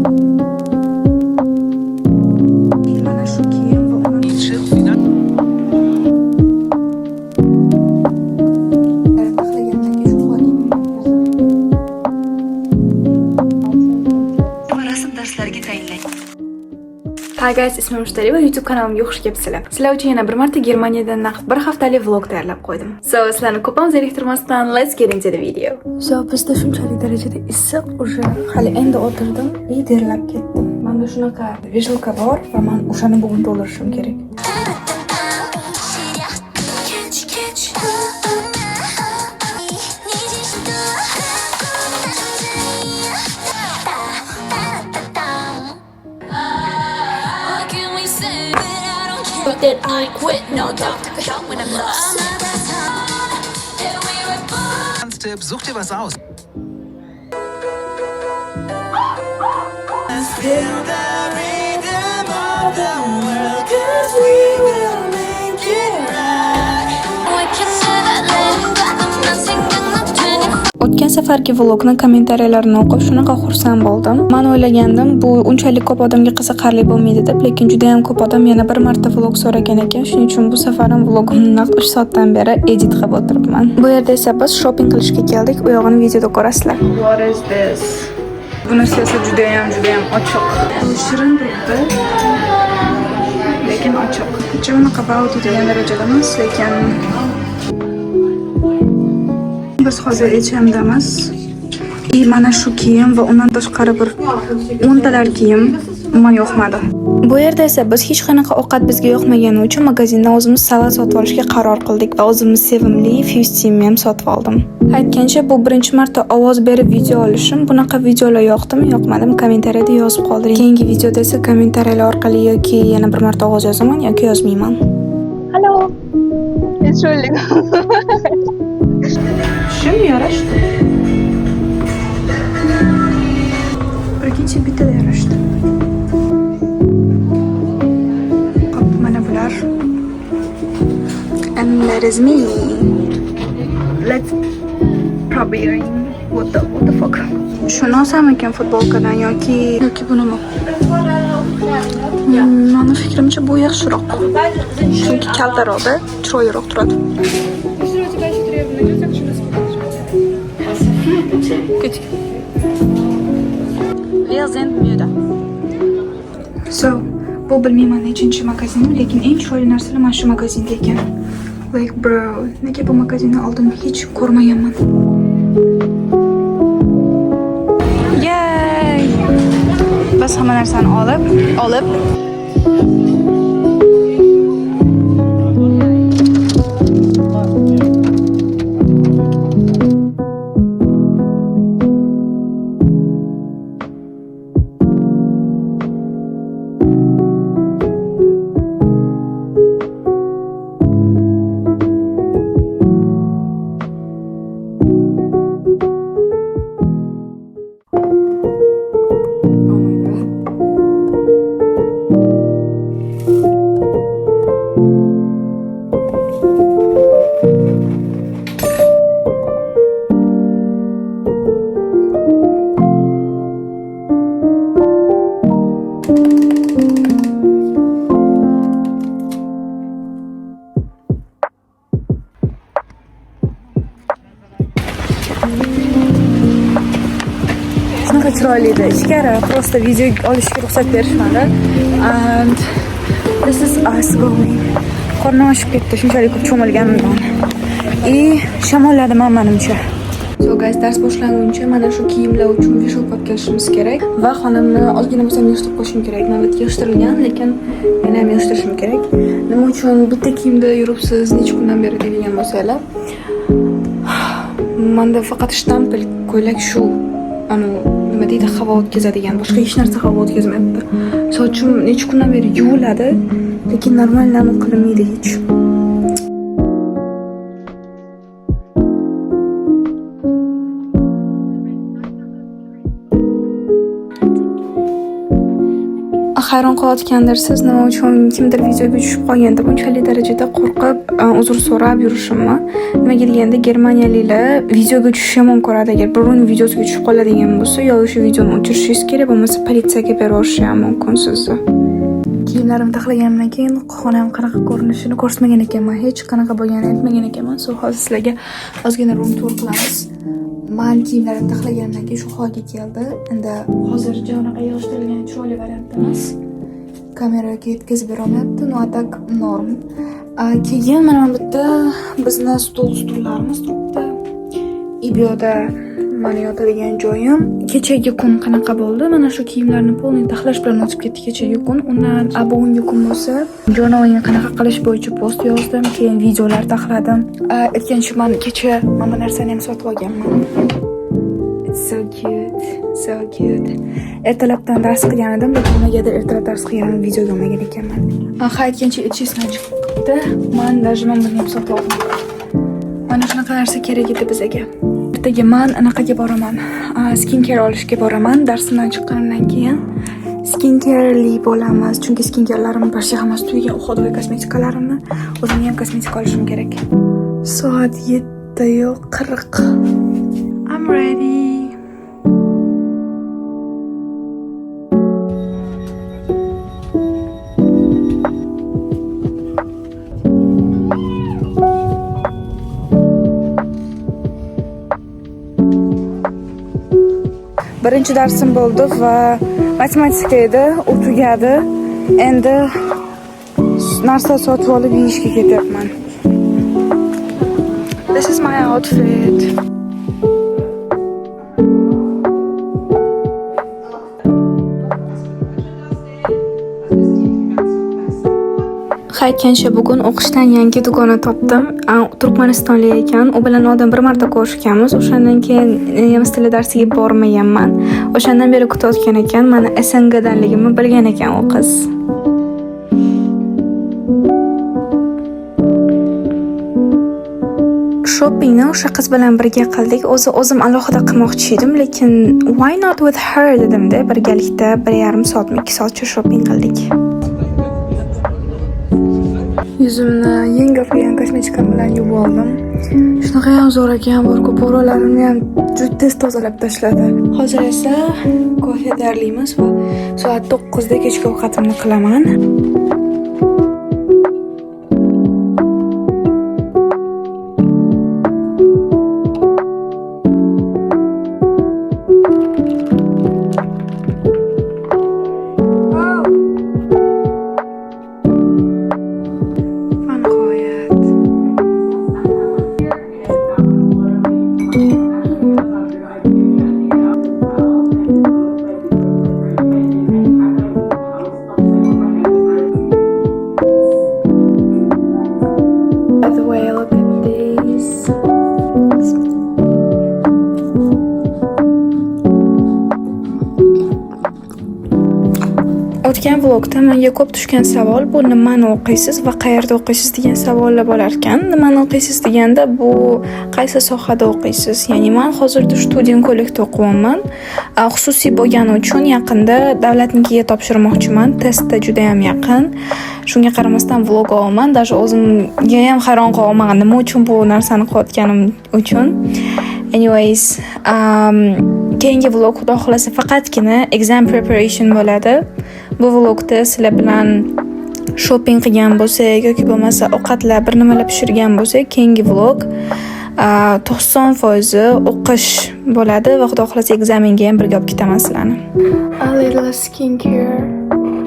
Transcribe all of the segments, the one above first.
Mana shu kiyim va uni taxlagandagi shu holim. Rasm darslariga tayinlang. Hi guys, ismim Mushtari va YouTube kanalimga xush kelibsizlar. Sizlar uchun yana bir marta Germaniyadan naqd bir haftalik vlog tayyorlab qo'ydim. So, sizlarni ko'pam zeriktirmasdan let's get into the video. So, bizda shunchalik darajada issiq уже hali endi o'tirdim, terlab ketdim. Menda shunaqa vizhilka bor va men o'shani bugun to'ldirishim kerak. That I quit, no doctor could help when I'm lost. Tipp, such dir was aus. O'tgan safargi vlogni kommentariyalarni o'qib shunaqa xursand bo'ldim. Men o'ylagandim, bu unchalik ko'p odamga qiziqarli bo'lmaydi deb, lekin juda ham ko'p odam yana bir marta vlog so'ragan ekan. Shuning uchun bu safar ham vlogimni naq 3 soatdan beri edit qilib o'tiribman. Bu yerda esa biz shopping qilishga keldik. U yog'ini videoda ko'rasizlar. What is this? Bunisi esa juda ham ochiq. Shirin turibdi. Lekin ochiq. Hech unaqa bauti degan darajada emas, lekin biz hozir HM'damiz. Mana shu kiyim va undan tashqari bir 10 talar kiyim umuman yoqmadi. Bu yerda esa biz hech qanaqa ovqat bizga yoqmagani uchun magazindan o'zimiz salat sotib olishga qaror qildik va o'zimiz sevimli Fustimni ham sotib oldim. Aytgancha, bu birinchi marta ovoz berib video olishim. Bunaqa videolar yoqdimi, yoqmadimi kommentariyada yozib qoldiring. Keyingi videoda esa kommentariyalar orqali yoki yana bir marta ovoz yozaman yoki yozmayman. Hallo. Entschuldigung. Shim yarashdi. Birinchi bitta yarashdi. Hop, mana bular. And that is me. Let's probably what the fuck. Shuni olsam ekan futbolkadan yoki bunimi? Meni fikrimcha bu yaxshiroq. Chunki kaltaroqda, chiroyliroq turadi. So, bu bilmayman nechinchi magazinim, lekin eng chiroyli narsalar mana shu magazinda ekan. Like bro, nega bu magazinni oldin hech ko'rmaganman. Yay! Biz hamma narsani olib shunaqa chiroyli edi. Ichkari просто video olishga ruxsat berishmadi. And this is us going. Qornim ochib ketdi, shunchalik ko'p cho'milganimdan. Shamolladi menimcha. So guys, dars boshlanguncha mana shu kiyimlar uchun vishulka olib kelishimiz kerak va xonamni ozgina bo'lsa ham yig'ishtirib qo'yishim kerak. Navbat yig'ishtirilgan, lekin yana ham yig'ishtirishim kerak. Nima uchun bitta kiyimda yuribsiz necha kundan beri degan bo'lsanglar, menda faqat shtampel ko'ylak shu, nima deydi, havo o'tkazadigan, boshqa hech narsa havo o'tkazmayapti. Sochim necha kundan beri yuviladi, lekin normal nam qilinmaydi hech. hayron qolayotgandirsiz, nima uchun kimdir videoga tushib qolganda bunchalik darajada qo'rqib uzr so'rab yurishimni. Nimaga deganda germaniyaliklar videoga tushishni ham ko'radi. Agar birovning videosiga tushib qoladigan bo'lsa, yo o'sha videoni o'chirishingiz kerak, bo'lmasa politsiyaga berib yuborishi ham mumkin sizni. Kiyimlarimni taxlagandan keyin xonam qanaqa ko'rinishini ko'rsatmagan ekanman. Hech qanaqa bo'lganini aytmagan ekanman. So hozir sizlarga ozgina room tour qilamiz. Men kiyimlarimni taxlagandan keyin shu holga keldi. Endi hozircha unaqa yig'ishtirilgan chiroyli variant emas. Kameraga yetkazib berolmayapti. No tak norm. Keyin mana bu yerda bizni stullarimiz turibdi. Ibyoda mana yotadigan joyim. Kechagi kun qanaqa bo'ldi? Mana shu kiyimlarni polni taxlash bilan o'tib ketdi kechagi kun. Undan bugungi kun bo'lsa, jurnalni qanaqa qilish bo'yicha post yozdim, keyin videolar taxladim. Aytgancha men kecha mana bu narsani ham sotib olganman. It's so cute. So cute. Ertalabdan dars qilgan edim, lekin nimagadir ertalab dars qilganim videoga olmagan ekanman. Aytgancha etchesdan chiqdi. Men даже buni ham sotib oldim. Mana shunaqa narsa kerak edi bizga. Ertaga men anaqaga boraman. Skincare olishga boraman. Darsimdan chiqqanimdan keyin skincareli bo'lamiz. Chunki skincarelarim barcha hammasi tugagan. Uxodagi kosmetikalarimni o'zimga ham kosmetika olishim kerak. Soat 7:40. I'm ready. Birinchi darsim bo'ldi va matematika edi, u tugadi. Endi narsa sotib olib yeyishga ketyapman. This is my outfit. Aytgancha bugun o'qishdan yangi dugona topdim. Turkmanistonlik ekan. U bilan oldin bir marta ko'rishganmiz. O'shandan keyin nemis tili darsiga bormaganman. O'shandan beri kutayotgan ekan. Meni SNGdanligimni bilgan ekan u qiz. Shoppingni o'sha qiz bilan birga qildik. O'zim alohida qilmoqchi edim, lekin why not with her dedim-da. Birgalikda 1,5 soatmi 2 soatcha shopping qildik. Yuzimni yangi olgan kosmetikam bilan yuvib oldim. Shunaqa ham zo'r ekan, borku poralarimni ham juda tez tozalab tashladi. Hozir esa kofe tayyorlaymiz va soat 9 da kechki ovqatimni qilaman. O'tgan vlogda menga ko'p tushgan savol bu nimani o'qiysiz va qayerda o'qiysiz degan savollar bo'lar ekan. Nimani o'qiysiz deganda bu qaysi sohada o'qiysiz? Ya'ni men hozirda student kollekda o'qiyapman. Xususiy bo'lgani uchun yaqinda davlatnikiga topshirmoqchiman. Testda juda ham yaqin. Shunga qaramasdan vlog olaman. Даже o'zimga ham hayron qolaman nima uchun bu narsani qilayotganim uchun. Anyways, keyingi vlog xudo xolasa faqatgina exam preparation bo'ladi. Bu vlogda sizlar bilan shopping qilgan bo'lsak yoki bo'lmasa ovqatlar bir nimalar pishirgan bo'lsak, keyingi vlog 90% o'qish bo'ladi va xudo xolasa ekzamenga ham birga olib ketaman sizlarni. A little skincare.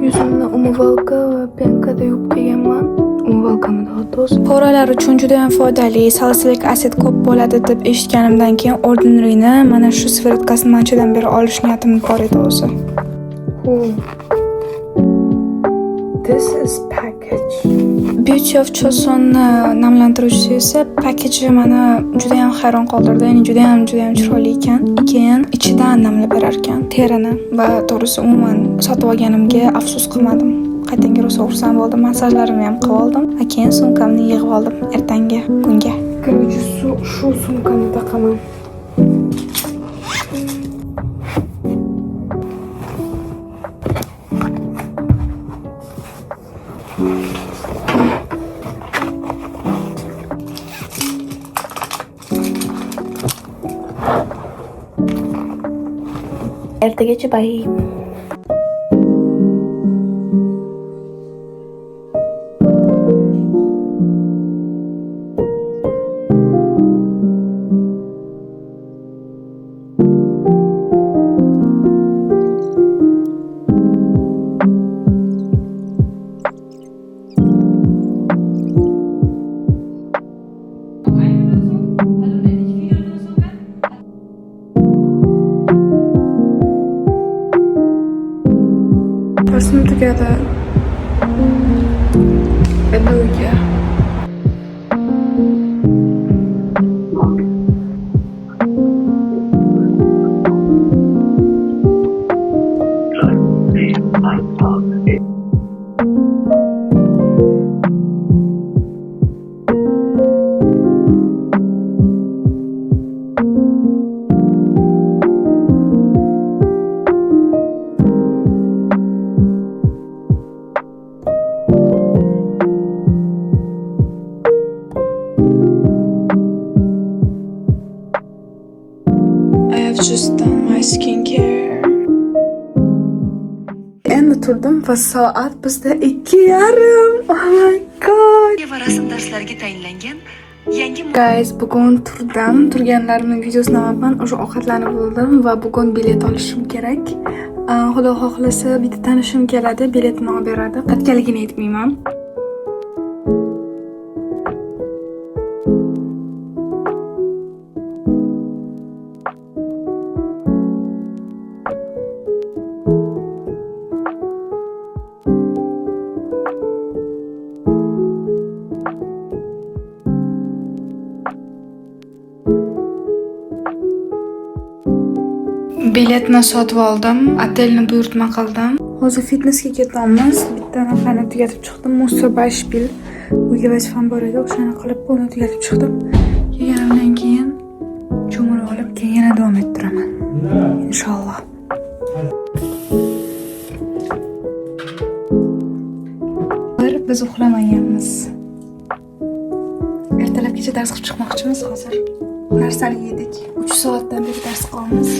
Yuzimni umvalka va penkada yuvib kelganman. Umvalkamda to'z. Poralar uchun juda ham foydali, salisilik asid ko'p bo'ladi deb eshitganimdan keyin Ordinary'ni mana shu sviratkasini anchadan beri olish niyatim bor edi o'zi. This is package. Beauty of Chosonni namlantiruvchisi esa package meni juda ham hayron qoldirdi. Ya'ni juda ham chiroyli ekan. Keyin ichidan namlab berar ekan terini va to'g'risi umuman sotib olganimga afsus qilmadim. Qaytanga rosa xursand bo'ldim. Masajlarimni ham qilib oldim. Keyin sumkamni yig'ib oldim ertangi kunga. Короче, shu sumkani taqaman. Ertagacha bye. Person together. Hallelujah. I have just done my skincare. Endi turdim va soat bizda 2:30. Oh my god. Va rasm darslariga tayinlangan yangi Guys, bugun turganlarimning videosini olaman. O'sha ovqatlanib bo'ldim va bugun bilet olishim kerak. Xudo xohlasa bitta tanishim keladi, biletni olib beradi. Qatgaligini aytmayman. Biletni sotib oldim, otelni buyurtma qildim. Hozir fitnessga ketamiz. Bitta nafarni tugatib chiqdim. Musor Bashpil. Uyga vazifam bor edi, o'shani qilib buni tugatib chiqdim. Kelganimdan keyin cho'milib olib, keyin yana davom ettiraman. Inshaalloh. Biz uxlamaganmiz. Ertalabgacha dars qilib chiqmoqchimiz hozir. Narsani yedik. 3 soatdan beri dars qilamiz.